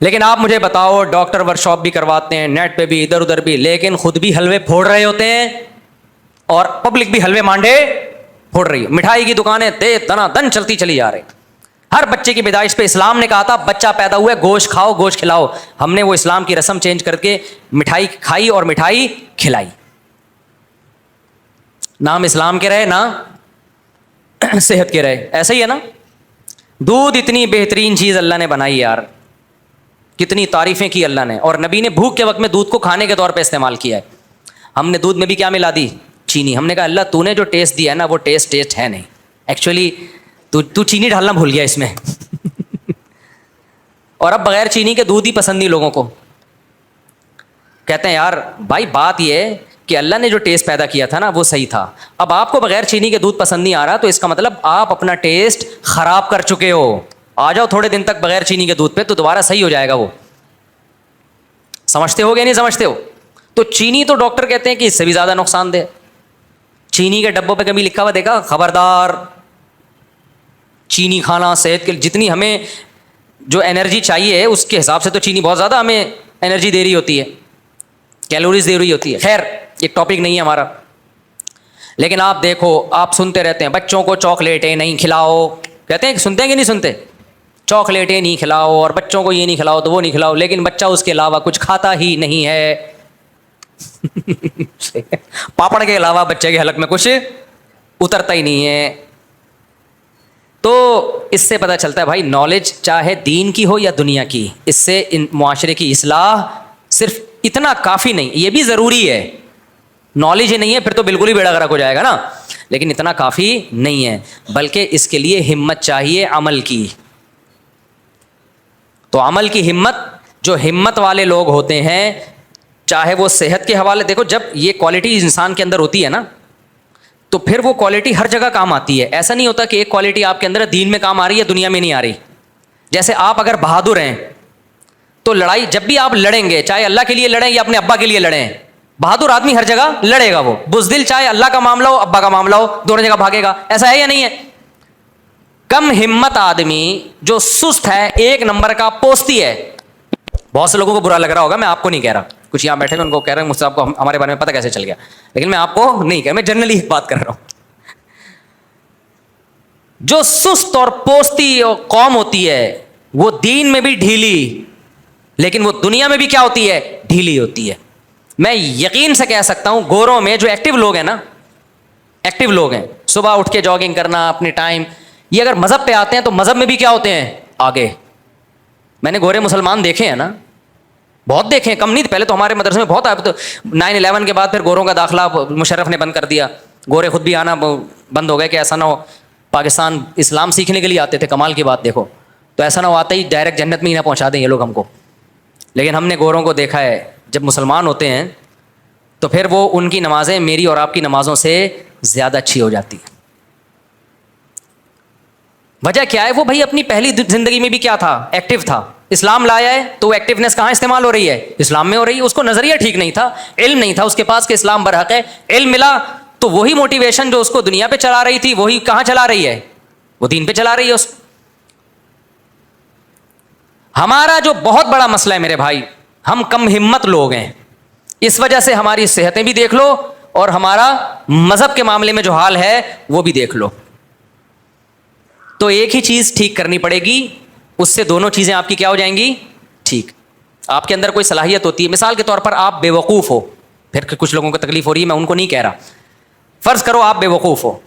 لیکن آپ مجھے بتاؤ، ڈاکٹر ورک شاپ بھی کرواتے ہیں، نیٹ پہ بھی، ادھر ادھر بھی، لیکن خود بھی حلوے پھوڑ رہے ہوتے ہیں اور پبلک بھی حلوے مانڈے پھوڑ رہی ہے. مٹھائی کی دکانیں دنا دن چلتی چلی جا رہی. ہر بچے کی پیدائش پہ اسلام نے کہا تھا بچہ پیدا ہوا ہے گوشت کھاؤ، گوشت کھلاؤ. ہم نے وہ اسلام کی رسم چینج کر کے مٹھائی کھائی اور مٹھائی کھلائی. نام اسلام کے رہے، نہ صحت کے رہے. ایسا ہی ہے نا. دودھ اتنی بہترین چیز اللہ نے بنائی یار، کتنی تعریفیں کی اللہ نے. اور نبی نے بھوک کے وقت میں دودھ کو کھانے کے طور پہ استعمال کیا ہے. ہم نے دودھ میں بھی کیا ملا دی؟ چینی. ہم نے کہا اللہ تو نے جو ٹیسٹ دیا ہے نا وہ ٹیسٹ ہے نہیں، ایکچولی تو چینی ڈالنا بھول گیا اس میں. اور اب بغیر چینی کے دودھ ہی پسند نہیں لوگوں کو. کہتے ہیں یار بھائی بات یہ ہے کہ اللہ نے جو ٹیسٹ پیدا کیا تھا نا وہ صحیح تھا. اب آپ کو بغیر چینی کے دودھ پسند نہیں آ رہا تو اس کا مطلب آپ اپنا ٹیسٹ خراب کر چکے ہو. آ جاؤ تھوڑے دن تک بغیر چینی کے دودھ پہ تو دوبارہ صحیح ہو جائے گا. وہ سمجھتے ہو گیا نہیں سمجھتے ہو؟ تو چینی تو ڈاکٹر کہتے ہیں کہ اس سے بھی زیادہ نقصان دہ. چینی کے ڈبوں پہ کبھی لکھا ہوا دیکھا؟ خبردار چینی کھانا صحت کے جتنی ہمیں جو انرجی چاہیے اس کے حساب سے تو چینی بہت زیادہ ہمیں انرجی دے رہی ہوتی ہے، کیلوریز دے رہی ہوتی ہے. خیر یہ ٹاپک نہیں ہے ہمارا. لیکن آپ دیکھو، آپ سنتے رہتے ہیں بچوں کو چاکلیٹیں نہیں کھلاؤ. کہتے ہیں کہ سنتے ہیں کہ نہیں سنتے؟ چاکلیٹیں نہیں کھلاؤ اور بچوں کو یہ نہیں کھلاؤ تو وہ نہیں کھلاؤ، لیکن بچہ اس کے علاوہ کچھ کھاتا ہی نہیں ہے. پاپڑ کے علاوہ بچے کے حلق میں کچھ اترتا ہی نہیں ہے. تو اس سے پتہ چلتا ہے بھائی نالج چاہے دین کی ہو یا دنیا کی، اس سے معاشرے کی اصلاح صرف اتنا کافی نہیں، یہ بھی ضروری ہے. نالج ہی نہیں ہے پھر تو بالکل ہی بیڑا غرق ہو جائے گا نا. لیکن اتنا کافی نہیں ہے، بلکہ اس کے لیے ہمت چاہیے عمل کی. تو عمل کی ہمت، جو ہمت والے لوگ ہوتے ہیں چاہے وہ صحت کے حوالے، دیکھو جب یہ کوالٹی انسان کے اندر ہوتی ہے نا تو پھر وہ کوالٹی ہر جگہ کام آتی ہے. ایسا نہیں ہوتا کہ ایک کوالٹی آپ کے اندر دین میں کام آ رہی ہے دنیا میں نہیں آ رہی. جیسے آپ اگر بہادر ہیں تو لڑائی جب بھی آپ لڑیں گے چاہے اللہ کے لیے لڑیں یا اپنے ابا کے لیے لڑیں، بہادر آدمی ہر جگہ لڑے گا. وہ بزدل چاہے اللہ کا معاملہ ہو ابا کا معاملہ ہو دونوں جگہ بھاگے گا. ایسا ہے یا نہیں ہے؟ کم ہمت آدمی جو سست ہے، ایک نمبر کا پوستی ہے. بہت سے لوگوں کو برا لگ رہا ہوگا، میں آپ کو نہیں کہہ رہا، کچھ یہاں بیٹھے ہیں ان کو کہہ رہے ہیں مجھ سے آپ کو ہمارے بارے میں پتہ کیسے چل گیا، لیکن میں آپ کو نہیں کہہ، میں جنرلی ایک بات کر رہا ہوں. جو سست اور پوستی قوم ہوتی ہے وہ دین میں بھی ڈھیلی لیکن وہ دنیا میں بھی کیا ہوتی ہے؟ ڈھیلی ہوتی ہے. میں یقین سے کہہ سکتا ہوں گوروں میں جو ایکٹیو لوگ ہیں نا، ایکٹیو لوگ ہیں، صبح اٹھ کے جاگنگ کرنا اپنے ٹائم، یہ اگر مذہب پہ آتے ہیں تو مذہب میں بھی کیا ہوتے ہیں؟ آگے. میں نے گورے مسلمان دیکھے ہیں نا، بہت دیکھے ہیں، کم نہیں. پہلے تو ہمارے مدرسے میں بہت آئے، تو 9/11 کے بعد پھر گوروں کا داخلہ مشرف نے بند کر دیا. گورے خود بھی آنا بند ہو گئے کہ ایسا نہ ہو پاکستان اسلام سیکھنے کے لیے آتے تھے. کمال کی بات دیکھو، تو ایسا نہ ہو آتے ہی ڈائریکٹ جنت میں ہی نہ پہنچا دیں یہ لوگ ہم کو. لیکن ہم نے گوروں کو دیکھا ہے جب مسلمان ہوتے ہیں تو پھر وہ ان کی نمازیں میری اور آپ کی نمازوں سے زیادہ اچھی ہو جاتی ہیں. وجہ کیا ہے؟ وہ بھائی اپنی پہلی زندگی میں بھی کیا تھا؟ ایکٹیو تھا. اسلام لایا ہے تو وہ ایکٹیونیس کہاں استعمال ہو رہی ہے؟ اسلام میں ہو رہی ہے. اس کو نظریہ ٹھیک نہیں تھا، علم نہیں تھا اس کے پاس کہ اسلام برحق ہے. علم ملا تو وہی موٹیویشن جو اس کو دنیا پہ چلا رہی تھی وہی کہاں چلا رہی ہے؟ وہ دین پہ چلا رہی ہے. اس ہمارا جو بہت بڑا مسئلہ ہے میرے بھائی، ہم کم ہمت لوگ ہیں. اس وجہ سے ہماری صحتیں بھی دیکھ لو اور ہمارا مذہب کے معاملے میں جو حال ہے وہ بھی دیکھ لو. تو ایک ہی چیز ٹھیک کرنی پڑے گی، اس سے دونوں چیزیں آپ کی کیا ہو جائیں گی؟ ٹھیک. آپ کے اندر کوئی صلاحیت ہوتی ہے، مثال کے طور پر آپ بے وقوف ہو، پھر کچھ لوگوں کو تکلیف ہو رہی ہے میں ان کو نہیں کہہ رہا، فرض کرو آپ بے وقوف ہو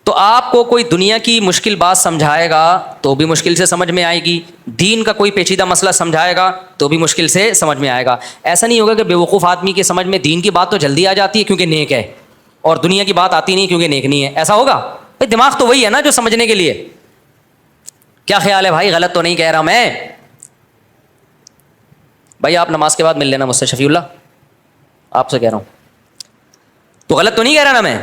تو آپ کو کوئی دنیا کی مشکل بات سمجھائے گا تو بھی مشکل سے سمجھ میں آئے گی، دین کا کوئی پیچیدہ مسئلہ سمجھائے گا تو بھی مشکل سے سمجھ میں آئے گا. ایسا نہیں ہوگا کہ بے وقوف آدمی کے سمجھ میں دین کی بات تو جلدی آ جاتی ہے کیونکہ نیک ہے اور دنیا کی بات آتی نہیں کیونکہ نیک نہیں ہے. ایسا ہوگا؟ دماغ تو وہی ہے نا جو سمجھنے کے لیے. کیا خیال ہے بھائی؟ غلط تو نہیں کہہ رہا میں؟ بھائی آپ نماز کے بعد مل لینا مجھ سے، شفیع اللہ آپ سے کہہ رہا ہوں. تو غلط تو نہیں کہہ رہا نا میں؟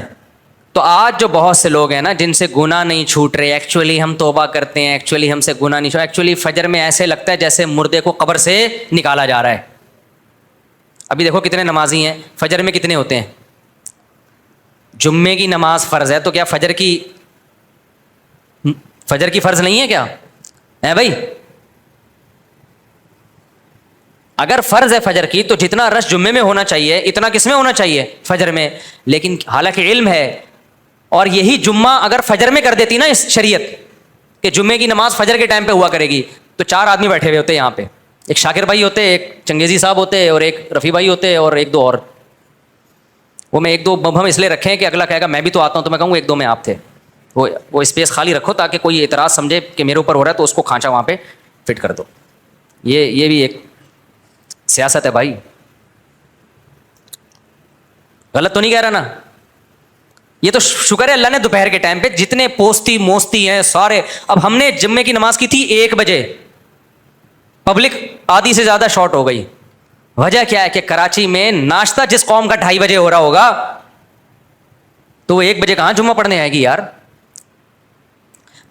تو آج جو بہت سے لوگ ہیں نا جن سے گناہ نہیں چھوٹ رہے، ایکچولی ہم توبہ کرتے ہیں، ایکچولی ہم سے گناہ نہیں چھوٹ، ایکچولی فجر میں ایسے لگتا ہے جیسے مردے کو قبر سے نکالا جا رہا ہے. ابھی دیکھو کتنے نمازی ہیں، فجر میں کتنے ہوتے ہیں؟ جمعے کی نماز فرض ہے تو کیا فجر کی فرض نہیں ہے کیا ہے بھائی؟ اگر فرض ہے فجر کی تو جتنا رش جمعے میں ہونا چاہیے اتنا کس میں ہونا چاہیے؟ فجر میں. لیکن حالانکہ علم ہے، اور یہی جمعہ اگر فجر میں کر دیتی نا اس شریعت کہ جمعے کی نماز فجر کے ٹائم پہ ہوا کرے گی، تو 4 آدمی بیٹھے ہوئے ہوتے یہاں پہ، ایک شاکر بھائی ہوتے، ایک چنگیزی صاحب ہوتے، اور ایک رفیع بھائی ہوتے، اور 1-2 اور. وہ میں 1-2 ہم اس لیے رکھے ہیں کہ اگلا کہے گا میں بھی تو آتا ہوں، تو میں کہوں 1-2 میں آپ تھے. وہ اسپیس خالی رکھو تاکہ کوئی اعتراض سمجھے کہ میرے اوپر ہو رہا ہے تو اس کو کھانچا وہاں پہ فٹ کر دو. یہ بھی ایک سیاست ہے بھائی. غلط تو نہیں کہہ رہا نا؟ یہ تو شکر ہے اللہ نے دوپہر کے ٹائم پہ جتنے پوستی موستی ہیں سارے. اب ہم نے جمعے کی نماز کی تھی 1 بجے، پبلک آدھی سے زیادہ شارٹ ہو گئی. وجہ کیا ہے کہ کراچی میں ناشتہ جس قوم کا 2:30 بجے ہو رہا ہوگا تو وہ 1 بجے کہاں جمعہ پڑھنے آئے گی یار.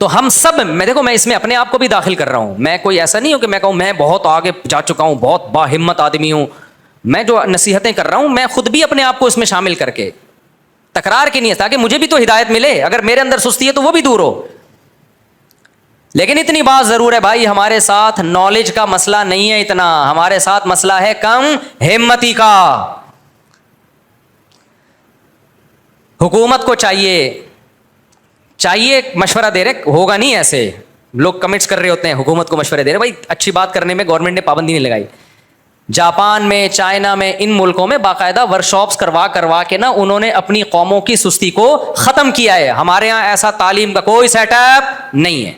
تو ہم سب، میں اس میں اپنے آپ کو بھی داخل کر رہا ہوں. میں کوئی ایسا نہیں ہوں کہ میں کہوں میں بہت آگے جا چکا ہوں، بہت با ہمت آدمی ہوں. میں جو نصیحتیں کر رہا ہوں میں خود بھی اپنے آپ کو اس میں شامل کر کے تکرار کی نہیں ہے، تاکہ مجھے بھی تو ہدایت ملے. اگر میرے اندر سستی ہے تو وہ بھی دور ہو. لیکن اتنی بات ضرور ہے بھائی، ہمارے ساتھ نالج کا مسئلہ نہیں ہے اتنا، ہمارے ساتھ مسئلہ ہے کم ہمتی کا. حکومت کو چاہیے مشورہ دے رہے، ہوگا نہیں ایسے لوگ کمنٹس کر رہے ہوتے ہیں حکومت کو مشورے دے رہے. بھائی اچھی بات کرنے میں گورنمنٹ نے پابندی نہیں لگائی. جاپان میں، چائنا میں، ان ملکوں میں باقاعدہ ورکشاپس کروا کے نا انہوں نے اپنی قوموں کی سستی کو ختم کیا ہے. ہمارے یہاں ایسا تعلیم کا کوئی سیٹ اپ نہیں ہے.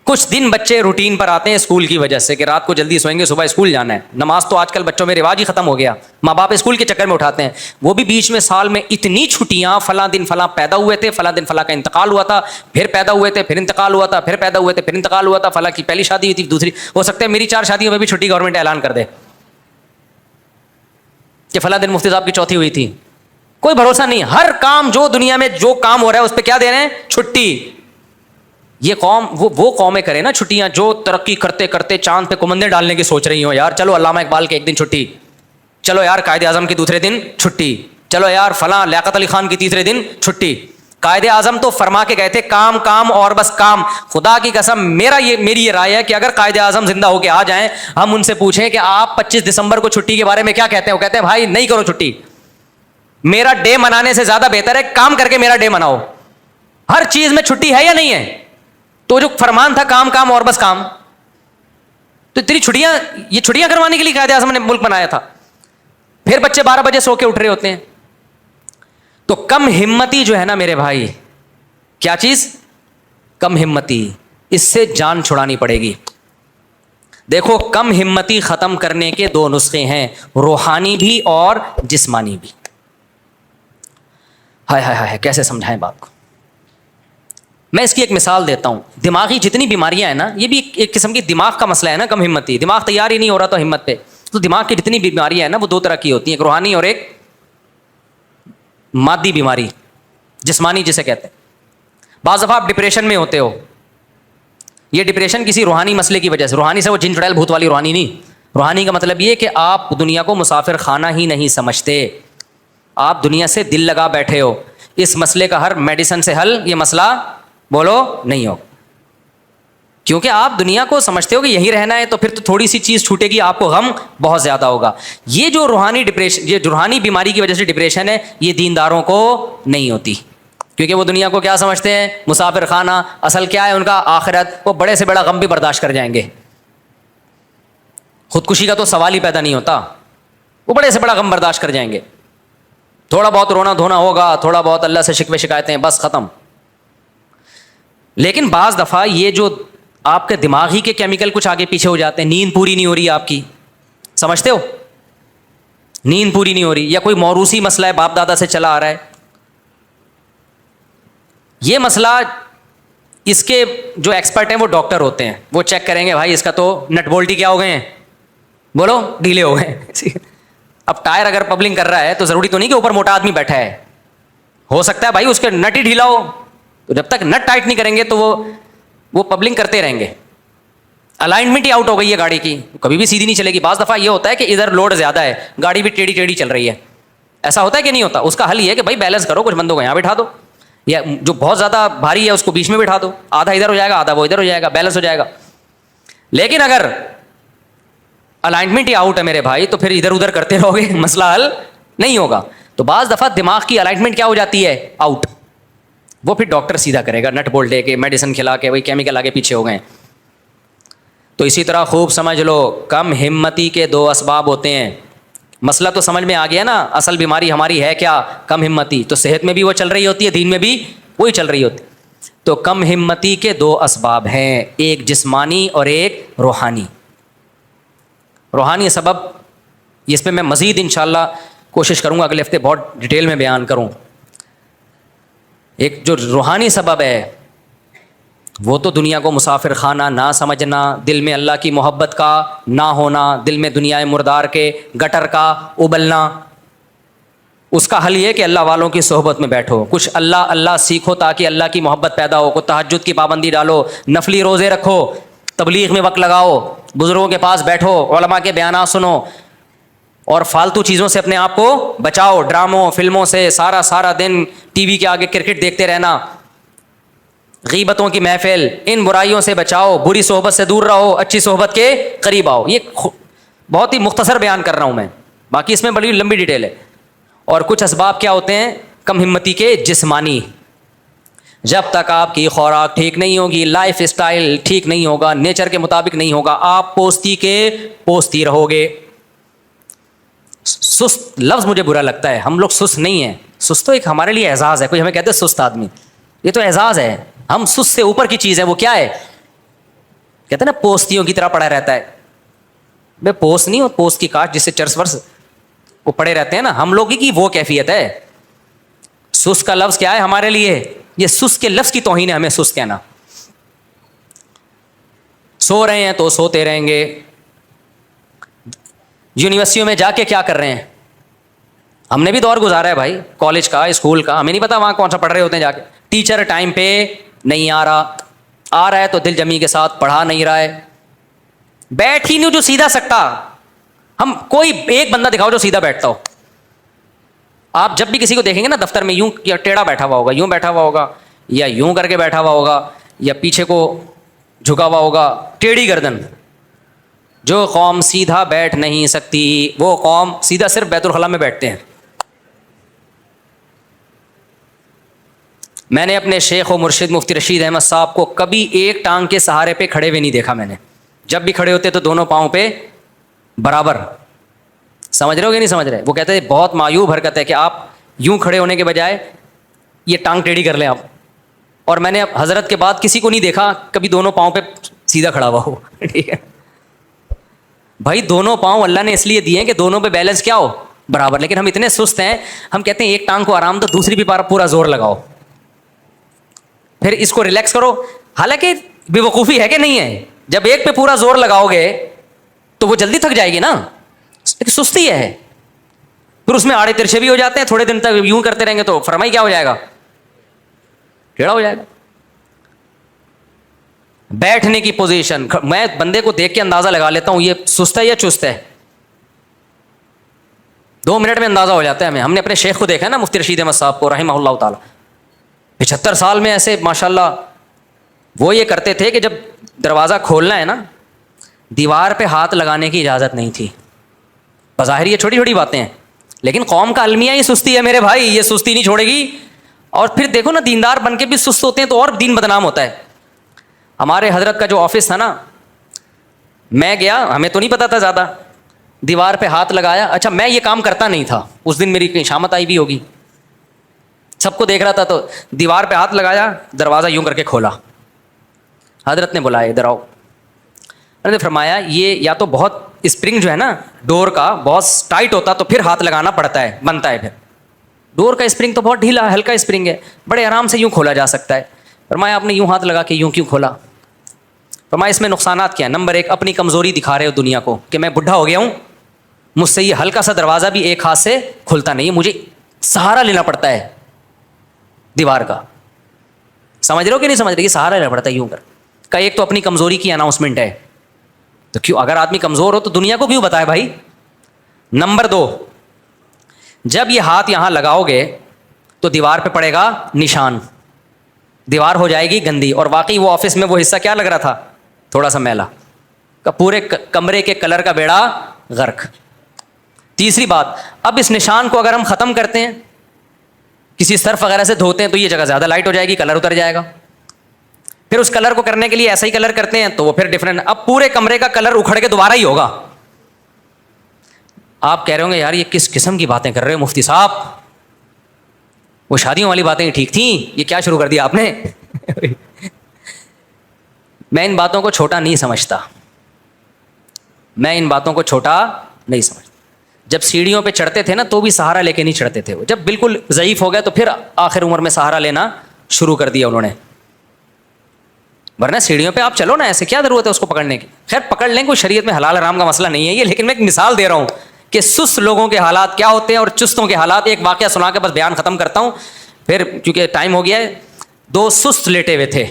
کچھ دن بچے روٹین پر آتے ہیں اسکول کی وجہ سے کہ رات کو جلدی سوئیں گے، صبح اسکول جانا ہے. نماز تو آج کل بچوں میں رواج ہی ختم ہو گیا، ماں باپ اسکول کے چکر میں اٹھاتے ہیں. وہ بھی بیچ میں سال میں اتنی چھٹیاں، فلاں دن فلاں پیدا ہوئے تھے، فلاں دن فلاں کا انتقال ہوا تھا، پھر پیدا ہوئے تھے، پھر انتقال ہوا تھا، پھر پیدا ہوئے تھے، پھر انتقال ہوا تھا، فلاں کی پہلی شادی ہوئی تھی، دوسری. ہو سکتا ہے میری 4 شادیوں میں بھی چھٹی گورنمنٹ اعلان کر دے کہ فلاں دن مفتی صاحب کی چوتھی ہوئی تھی. کوئی بھروسہ نہیں. ہر کام جو دنیا میں جو کام ہو رہا ہے اس پہ کیا دے رہے ہیں؟ چھٹی. یہ قوم وہ قومیں کرے نا چھٹیاں جو ترقی کرتے کرتے چاند پہ کمندیں ڈالنے کی سوچ رہی ہوں. یار چلو علامہ اقبال کے 1 دن چھٹی، چلو یار قائد اعظم کے دوسرے دن چھٹی، چلو یار فلاں لیاقت علی خان کی تیسرے دن چھٹی. قائد اعظم تو فرما کے گئے تھے کام کام اور بس کام. خدا کی قسم میری یہ رائے ہے کہ اگر قائد اعظم زندہ ہو کے آ جائیں، ہم ان سے پوچھیں کہ آپ 25 دسمبر کو چھٹی کے بارے میں کیا کہتے ہیں، وہ کہتے ہیں بھائی نہیں کرو چھٹی. میرا ڈے منانے سے زیادہ بہتر ہے کام کر کے میرا ڈے مناؤ. ہر چیز میں چھٹی ہے یا نہیں ہے؟ تو جو فرمان تھا کام کام اور بس کام، تو اتنی چھٹیاں کروانے کے لیے قائد اعظم نے ملک بنایا تھا. پھر بچے 12 بجے سو کے اٹھ رہے ہوتے ہیں. تو کم ہمتی جو ہے نا میرے بھائی، کیا چیز؟ کم ہمتی. اس سے جان چھڑانی پڑے گی. دیکھو کم ہمتی ختم کرنے کے 2 نسخے ہیں، روحانی بھی اور جسمانی بھی. ہائے ہائے ہائے کیسے سمجھائیں بات کو. میں اس کی ایک مثال دیتا ہوں. دماغی جتنی بیماریاں ہیں نا، یہ بھی ایک قسم کی دماغ کا مسئلہ ہے نا. کم ہمتی، دماغ تیار ہی نہیں ہو رہا تو ہمت پہ. تو دماغ کی جتنی بیماریاں ہیں نا وہ 2 طرح کی ہوتی ہیں، ایک روحانی اور ایک مادی بیماری، جسمانی جسے کہتے ہیں. بعض دفعہ آپ ڈپریشن میں ہوتے ہو، یہ ڈپریشن کسی روحانی مسئلے کی وجہ سے. روحانی سے وہ جن چڑیل بھوت والی روحانی نہیں. روحانی کا مطلب یہ کہ آپ دنیا کو مسافر خانہ ہی نہیں سمجھتے، آپ دنیا سے دل لگا بیٹھے ہو. اس مسئلے کا ہر میڈیسن سے حل یہ مسئلہ بولو نہیں ہو، کیونکہ آپ دنیا کو سمجھتے ہو کہ یہی رہنا ہے. تو پھر تو تھوڑی سی چیز چھوٹے گی آپ کو غم بہت زیادہ ہوگا. یہ جو روحانی ڈپریشن، یہ روحانی بیماری کی وجہ سے ڈپریشن ہے، یہ دینداروں کو نہیں ہوتی، کیونکہ وہ دنیا کو کیا سمجھتے ہیں؟ مسافر خانہ. اصل کیا ہے ان کا؟ آخرت. وہ بڑے سے بڑا غم بھی برداشت کر جائیں گے. خودکشی کا تو سوال ہی پیدا نہیں ہوتا. وہ بڑے سے بڑا غم برداشت کر جائیں گے. تھوڑا بہت رونا دھونا ہوگا، تھوڑا بہت اللہ سے شکوے شکایتیں، بس ختم. لیکن بعض دفعہ یہ جو آپ کے دماغی کے کیمیکل کچھ آگے پیچھے ہو جاتے ہیں، نیند پوری نہیں ہو رہی آپ کی، سمجھتے ہو؟ نیند پوری نہیں ہو رہی، یا کوئی موروثی مسئلہ ہے باپ دادا سے چلا آ رہا ہے. یہ مسئلہ اس کے جو ایکسپرٹ ہیں وہ ڈاکٹر ہوتے ہیں، وہ چیک کریں گے بھائی اس کا تو نٹ بولٹ کیا ہو گئے ہیں، بولو ڈھیلے ہو گئے. اب ٹائر اگر پبلنگ کر رہا ہے تو ضروری تو نہیں کہ اوپر موٹا آدمی بیٹھا ہے، ہو سکتا ہے بھائی اس کے نٹ ہی ڈھیلا ہو. تو جب تک نٹ ٹائٹ نہیں کریں گے تو وہ پبلنگ کرتے رہیں گے. الائنمنٹ ہی آؤٹ ہو گئی ہے گاڑی کی، کبھی بھی سیدھی نہیں چلے گی. بعض دفعہ یہ ہوتا ہے کہ ادھر لوڈ زیادہ ہے، گاڑی بھی ٹیڑھی ٹیڑھی چل رہی ہے. ایسا ہوتا ہے کہ نہیں ہوتا؟ اس کا حل یہ ہے کہ بھائی بیلنس کرو، کچھ بندوں کو یہاں بٹھا دو، یا جو بہت زیادہ بھاری ہے اس کو بیچ میں بٹھا دو، آدھا ادھر ہو جائے گا آدھا وہ ادھر ہو جائے گا، بیلنس ہو جائے گا. لیکن اگر الائنمنٹ ہی آؤٹ ہے میرے بھائی, تو پھر ادھر ادھر کرتے رہو گے, مسئلہ حل نہیں ہوگا. تو بعض دفعہ دماغ کی الائنمنٹ کیا ہو جاتی ہے, آؤٹ. وہ پھر ڈاکٹر سیدھا کرے گا, نٹ بولٹ دے کے, میڈیسن کھلا کے, وہی کیمیکل آگے پیچھے ہو گئے. تو اسی طرح خوب سمجھ لو, کم ہمتی کے 2 اسباب ہوتے ہیں. مسئلہ تو سمجھ میں آ گیا نا, اصل بیماری ہماری ہے کیا, کم ہمتی. تو صحت میں بھی وہ چل رہی ہوتی ہے, دین میں بھی وہی چل رہی ہوتی. تو کم ہمتی کے 2 اسباب ہیں, ایک جسمانی اور ایک روحانی. روحانی سبب اس پہ میں مزید انشاءاللہ کوشش کروں گا اگلے ہفتے بہت ڈیٹیل میں بیان کروں. ایک جو روحانی سبب ہے وہ تو دنیا کو مسافر خانہ نہ سمجھنا, دل میں اللہ کی محبت کا نہ ہونا, دل میں دنیا مردار کے گٹر کا ابلنا. اس کا حل یہ کہ اللہ والوں کی صحبت میں بیٹھو, کچھ اللہ اللہ سیکھو تاکہ اللہ کی محبت پیدا ہو. کو تہجد کی پابندی ڈالو, نفلی روزے رکھو, تبلیغ میں وقت لگاؤ, بزرگوں کے پاس بیٹھو, علماء کے بیانات سنو, اور فالتو چیزوں سے اپنے آپ کو بچاؤ, ڈراموں فلموں سے. سارا دن ٹی وی کے آگے کرکٹ دیکھتے رہنا, غیبتوں کی محفل, ان برائیوں سے بچاؤ, بری صحبت سے دور رہو, اچھی صحبت کے قریب آؤ. یہ بہت ہی مختصر بیان کر رہا ہوں میں, باقی اس میں بڑی لمبی ڈیٹیل ہے. اور کچھ اسباب کیا ہوتے ہیں کم ہمتی کے, جسمانی. جب تک آپ کی خوراک ٹھیک نہیں ہوگی, لائف اسٹائل ٹھیک نہیں ہوگا, نیچر کے مطابق نہیں ہوگا, آپ پوستی کے پوستی رہو گے. سست لفظ مجھے برا لگتا ہے, ہم لوگ سست نہیں ہیں. سست تو ایک ہمارے لیے اعزاز ہے, کوئی ہمیں کہتے ہیں سست آدمی, یہ تو اعزاز ہے. ہم سست سے اوپر کی چیز ہے. وہ کیا ہے, کہتے ہیں نا پوستیوں کی طرح پڑا رہتا ہے. بے پوست نہیں ہو, پوست کی کاٹ جس سے چرس ورس وہ پڑے رہتے ہیں نا, ہم لوگ کی وہ کیفیت ہے. سست کا لفظ کیا ہے ہمارے لیے, یہ سست کے لفظ کی توہین ہے ہمیں سست کہنا. سو رہے ہیں تو سوتے رہیں گے. یونیورسٹیوں میں جا کے کیا کر رہے ہیں, ہم نے بھی دور گزارا ہے بھائی, کالج کا, اسکول کا, ہمیں نہیں پتا وہاں کون سا پڑھ رہے ہوتے ہیں جا کے. ٹیچر ٹائم پہ نہیں آ رہا ہے تو دل جمی کے ساتھ پڑھا نہیں رہا ہے. بیٹھ ہی نہیں جو سیدھا سکتا. ہم کوئی ایک بندہ دکھاؤ جو سیدھا بیٹھتا ہو. آپ جب بھی کسی کو دیکھیں گے نا دفتر میں, یوں یا ٹیڑھا بیٹھا ہوا ہوگا, یوں بیٹھا ہوا ہوگا, یا یوں کر کے بیٹھا ہوا ہوگا, یا پیچھے کو جھکا ہوا ہوگا, ٹیڑھی گردن. جو قوم سیدھا بیٹھ نہیں سکتی وہ قوم سیدھا صرف بیت الخلاء میں بیٹھتے ہیں. میں نے اپنے شیخ و مرشد مفتی رشید احمد صاحب کو کبھی ایک ٹانگ کے سہارے پہ کھڑے ہوئے نہیں دیکھا میں نے. جب بھی کھڑے ہوتے تو دونوں پاؤں پہ برابر. سمجھ رہے ہو کہ نہیں سمجھ رہے؟ وہ کہتے ہیں بہت معیوب حرکت ہے کہ آپ یوں کھڑے ہونے کے بجائے یہ ٹانگ ٹیڑھی کر لیں آپ. اور میں نے حضرت کے بعد کسی کو نہیں دیکھا کبھی دونوں پاؤں پہ سیدھا کھڑا ہوا ہو. ٹھیک ہے بھائی, دونوں پاؤں اللہ نے اس لیے دیے ہیں کہ دونوں پہ بیلنس کیا ہو, برابر. لیکن ہم اتنے سست ہیں, ہم کہتے ہیں ایک ٹانگ کو آرام دو, دوسری بھی پورا زور لگاؤ, پھر اس کو ریلیکس کرو. حالانکہ بے وقوفی ہے کہ نہیں ہے, جب ایک پہ پورا زور لگاؤ گے تو وہ جلدی تھک جائے گی نا, سستی ہے. پھر اس میں آڑے ترچھے بھی ہو جاتے ہیں, تھوڑے دن تک یوں کرتے رہیں گے تو فرمائی کیا ہو جائے گا, ٹیڑھا ہو جائے گا. بیٹھنے کی پوزیشن, میں بندے کو دیکھ کے اندازہ لگا لیتا ہوں یہ سست ہے یا چست ہے, 2 منٹ میں اندازہ ہو جاتا ہے ہمیں. ہم نے اپنے شیخ کو دیکھا ہے نا, مفتی رشید احمد صاحب کو رحمہ اللہ تعالی, 75 سال میں ایسے ماشاءاللہ. وہ یہ کرتے تھے کہ جب دروازہ کھولنا ہے نا, دیوار پہ ہاتھ لگانے کی اجازت نہیں تھی. بظاہر یہ چھوٹی چھوٹی باتیں ہیں, لیکن قوم کا المیہ ہی سستی ہے میرے بھائی, یہ سستی نہیں چھوڑے گی. اور پھر دیکھو نا, دیندار بن کے بھی سست ہوتے ہیں تو اور دین بدنام ہوتا ہے. ہمارے حضرت کا جو آفس تھا نا, میں گیا, ہمیں تو نہیں پتا تھا زیادہ, دیوار پہ ہاتھ لگایا. اچھا میں یہ کام کرتا نہیں تھا اس دن, میری کہیں شامت آئی بھی ہوگی, سب کو دیکھ رہا تھا, تو دیوار پہ ہاتھ لگایا, دروازہ یوں کر کے کھولا. حضرت نے بلایا ادھر آؤ. حضرت نے فرمایا یہ یا تو بہت اسپرنگ جو ہے نا ڈور کا بہت ٹائٹ ہوتا تو پھر ہاتھ لگانا پڑتا ہے, بنتا ہے. پھر ڈور کا اسپرنگ تو بہت ڈھیلا ہلکا اسپرنگ ہے, بڑے آرام سے یوں کھولا جا سکتا ہے. فرمایا آپ نے یوں ہاتھ لگا کے یوں کیوں کھولا؟ فرمایا اس میں نقصانات کیا ہیں. نمبر 1, اپنی کمزوری دکھا رہے ہو دنیا کو کہ میں بڈھا ہو گیا ہوں, مجھ سے یہ ہلکا سا دروازہ بھی ایک ہاتھ سے کھلتا نہیں ہے, مجھے سہارا لینا پڑتا ہے دیوار کا. سمجھ رہے ہو کہ نہیں سمجھ رہے؟ یہ سہارا لینا پڑتا ہے یوں کا. ایک تو اپنی کمزوری کی اناؤنسمنٹ ہے, تو کیوں اگر آدمی کمزور ہو تو دنیا کو کیوں بتائے بھائی. نمبر 2, جب یہ ہاتھ یہاں لگاؤ گے تو دیوار پہ پڑے گا نشان, دیوار ہو جائے گی گندی. اور واقعی وہ آفس میں وہ حصہ کیا لگ رہا تھا, تھوڑا سا میلا, پورے کمرے کے کلر کا بیڑا غرق. تیسری بات, اب اس نشان کو اگر ہم ختم کرتے ہیں, کسی سرف وغیرہ سے دھوتے ہیں, تو یہ جگہ زیادہ لائٹ ہو جائے گی, کلر اتر جائے گا. پھر اس کلر کو کرنے کے لیے ایسا ہی کلر کرتے ہیں تو وہ پھر ڈفرینٹ, اب پورے کمرے کا کلر اکھڑ کے دوبارہ ہی ہوگا. آپ کہہ رہے ہوں گے یار یہ کس قسم کی باتیں کر رہے ہو مفتی صاحب, وہ شادیوں والی باتیں ٹھیک تھیں, یہ کیا شروع کر دیا آپ نے. میں ان باتوں کو چھوٹا نہیں سمجھتا, میں ان باتوں کو چھوٹا نہیں سمجھتا. جب سیڑھیوں پہ چڑھتے تھے نا تو بھی سہارا لے کے نہیں چڑھتے تھے, وہ جب بالکل ضعیف ہو گئے تو پھر آخر عمر میں سہارا لینا شروع کر دیا انہوں نے. ورنہ سیڑھیوں پہ آپ چلو نا, ایسے کیا ضرورت ہے اس کو پکڑنے کی. خیر پکڑ لیں, کوئی شریعت میں حلال حرام کا مسئلہ نہیں ہے یہ, لیکن میں ایک مثال دے رہا ہوں کہ سست لوگوں کے حالات کیا ہوتے ہیں اور چستوں کے حالات. ایک واقعہ سنا کے بس بیان ختم کرتا ہوں, پھر کیونکہ ٹائم ہو گیا ہے. دو سست لیٹے ہوئے تھے,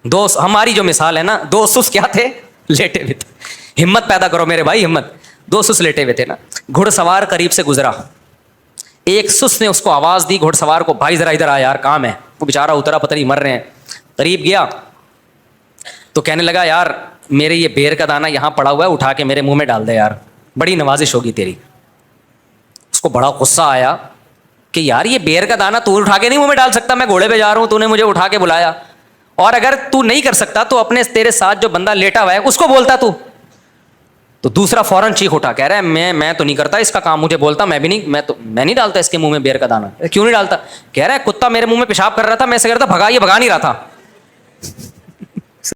دو, ہماری جو مثال ہے نا, دو سست کیا تھے, لیٹے ہوئے تھے. ہمت پیدا کرو میرے بھائی, ہمت. دو سست لیٹے ہوئے تھے نا, گھڑ سوار قریب سے گزرا, ایک سست نے اس کو آواز دی گھڑ سوار کو, بھائی ذرا ادھر آ یار کام ہے. وہ بیچارہ اترا, پتہ نہیں مر رہے ہیں. قریب گیا تو کہنے لگا یار میرے یہ بیر کا دانہ یہاں پڑا ہوا ہے, اٹھا کے میرے منہ میں ڈال دے یار, بڑی نوازش ہوگی تیری. اس کو بڑا غصہ آیا کہ یار یہ بیر کا دانہ تو اٹھا کے نہیں منہ میں ڈال سکتا, میں گھوڑے پہ جا رہا ہوں, تو نے مجھے اٹھا کے بلایا, اور اگر تو نہیں کر سکتا تو اپنے تیرے ساتھ جو بندہ لیٹا ہوا ہے اس کو بولتا تو. تو دوسرا فوراً چیخ اٹھا, کہہ رہا ہے میں تو نہیں کرتا اس کا کام, مجھے بولتا میں بھی نہیں, میں نہیں ڈالتا اس کے منہ میں بیر کا دانہ. کیوں نہیں ڈالتا؟ کہہ رہا ہے کتا میرے منہ میں پیشاب کر رہا تھا, میں ایسے کرتا بھگا, یہ بھگا نہیں رہا تھا.